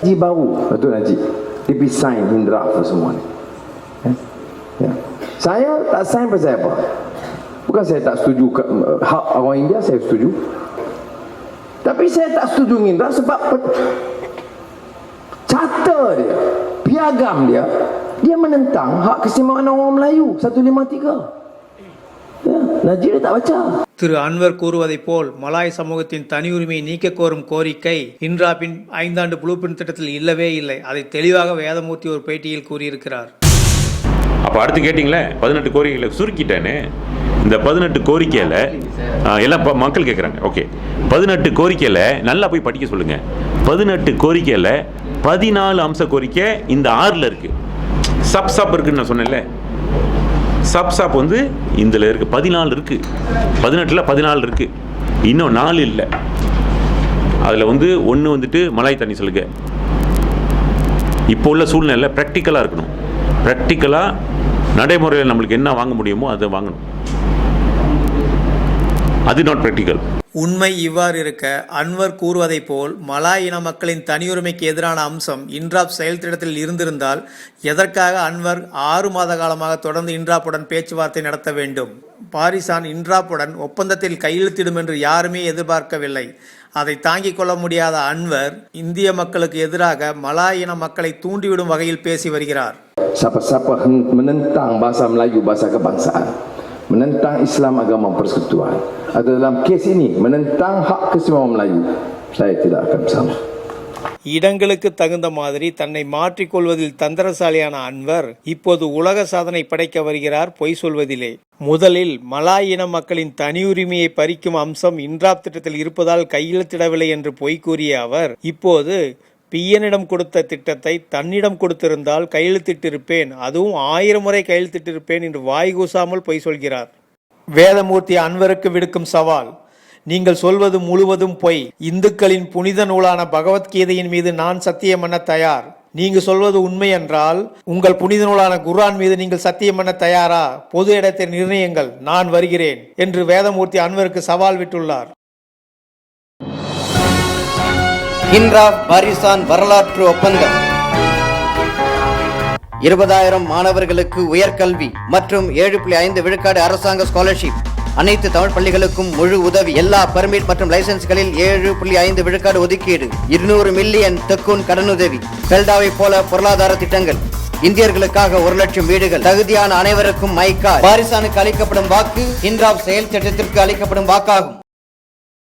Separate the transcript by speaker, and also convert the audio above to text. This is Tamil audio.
Speaker 1: Haji baru, betul Haji. Dia pergi sign Hindraf semua ni. Ya. Saya tak sign pasal apa? Bukan saya tak setuju hak orang India, saya setuju. Tapi saya tak setuju Hindraf sebab charter dia, piagam dia menentang hak keistimewaan orang Melayu 153. Ya, Najib tak baca.
Speaker 2: திரு அன்வர் கூறுவதைப் போல் மலாய் சமூகத்தின் தனி உரிமையை நீக்க கோரும் கோரிக்கை இன்ராப்பின் 5 ஆண்டு ப்ளூ பிரிண்ட் திட்டத்தில் இல்லவே இல்லை. அதை தெளிவாக வேதமூர்த்தி ஒரு பேட்டியில் கூறியிருக்கிறார்.
Speaker 3: அப்போ அடுத்து கேட்டிங்களே 18 கோரிக்கைகளை சுருக்கிட்டேன்னு. இந்த 18 கோரிக்கையில் எல்லாம் மக்கள் கேட்குறாங்க. ஓகே, 18 கோரிக்கையில் நல்லா போய் படிக்க சொல்லுங்கள். 18 கோரிக்கையில் 14 அம்ச கோரிக்கை இந்த 6ல் இருக்குது. சப் இருக்குன்னு நான் சொன்னேன்ல, சப் வந்து இதில் இருக்குது. 14 இருக்குது. 18ல் 14 இருக்குது. இன்னும் 4 இல்லை. அதில் வந்து ஒன்று வந்துட்டு மலாய் தண்ணி சொல்லுங்க. இப்போ உள்ள சூழ்நிலை ப்ராக்டிக்கலாக இருக்கணும். ப்ராக்டிக்கலாக நடைமுறையில் நம்மளுக்கு என்ன வாங்க முடியுமோ அதை வாங்கணும். அது நாட் ப்ராக்டிக்கல்.
Speaker 2: உண்மை இவ்வாறு இருக்க, அன்வர் கூறுவதைப் போல் மலாய் இன மக்களின் தனியுரிமைக்கு எதிரான அம்சம் இன்ராப் செயல் திட்டத்தில் இருந்திருந்தால் எதற்காக அன்வர் 6 மாத காலமாக தொடர்ந்து இன்ராப்புடன் பேச்சுவார்த்தை நடத்த வேண்டும்? பாரிசான் இன்ராப்புடன் ஒப்பந்தத்தில் கையெழுத்திடும் என்று யாருமே எதிர்பார்க்கவில்லை. அதை தாங்கிக் கொள்ள முடியாத அன்வர் இந்திய மக்களுக்கு எதிராக மலாய் இன மக்களை தூண்டிவிடும் வகையில் பேசி வருகிறார்.
Speaker 1: Siapa-siapa menentang bahasa Melayu, bahasa kebangsaan, menentang Islam agama persekutuan, atau dalam kes ini menentang hak keistimewaan Melayu, saya tidak akan bersama.
Speaker 2: இடங்களுக்கு தகுந்த மாதிரி தன்னை மாற்றிக்கொள்வதில் தந்திரசாலியான அன்வர் இப்போது உலக சாதனை படைக்க வருகிறார் பொய் சொல்வதிலே. முதலில் மலாய் இன மக்களின் தனியுரிமையை பறிக்கும் அம்சம் இன்ராப் திட்டத்தில் இருப்பதால் கையெழுத்திடவில்லை என்று பொய் கூறிய அவர் இப்போது பிஎனிடம் கொடுத்த திட்டத்தை தன்னிடம் கொடுத்திருந்தால் கையெழுத்திட்டிருப்பேன், அதுவும் 1000 முறை கையெழுத்திட்டிருப்பேன் என்று வாய்கூசாமல் பொய் சொல்கிறார். வேதமூர்த்தி அன்வருக்கு விடுக்கும் சவால்: நீங்கள் சொல்வது முழுவதும் பொய். இந்துக்களின் புனித நூலான பகவத்கீதையின் மீது நான் சத்தியம் பண்ண தயார். நீங்க சொல்வது உண்மை என்றால் உங்கள் புனித நூலான குர்ஆன் மீது நீங்கள் சத்தியம் பண்ண தயாரா? பொது இடத்தை நிர்ணயங்கள், நான் வருகிறேன் என்று வேதமூர்த்தி அன்வருக்கு சவால் விட்டுள்ளார்.
Speaker 4: இன்ராப் பாரிசான் வரலாற்று ஒப்பந்தம். 20,000 மாணவர்களுக்கு உயர்கல்வி மற்றும் 7.5 விழுக்காடு அரசாங்க ஸ்காலர்ஷிப். அனைத்து தமிழ் பள்ளிகளுக்கும் முழு உதவி. எல்லா பெர்மிட் மற்றும் லைசன்ஸ்களில் 7.5 விழுக்காடு ஒதுக்கீடு. 200 மில்லியன் தெக்கூன் கடனுதவி. பெல்டாவை போல பொருளாதார திட்டங்கள். இந்தியர்களுக்காக 1 லட்சம் வீடுகள். தகுதியான அனைவருக்கும் மைக்கா. பாரிசானுக்கு அளிக்கப்படும் வாக்கு இன்ராப் செயல் திட்டத்திற்கு அளிக்கப்படும் வாக்காகும்.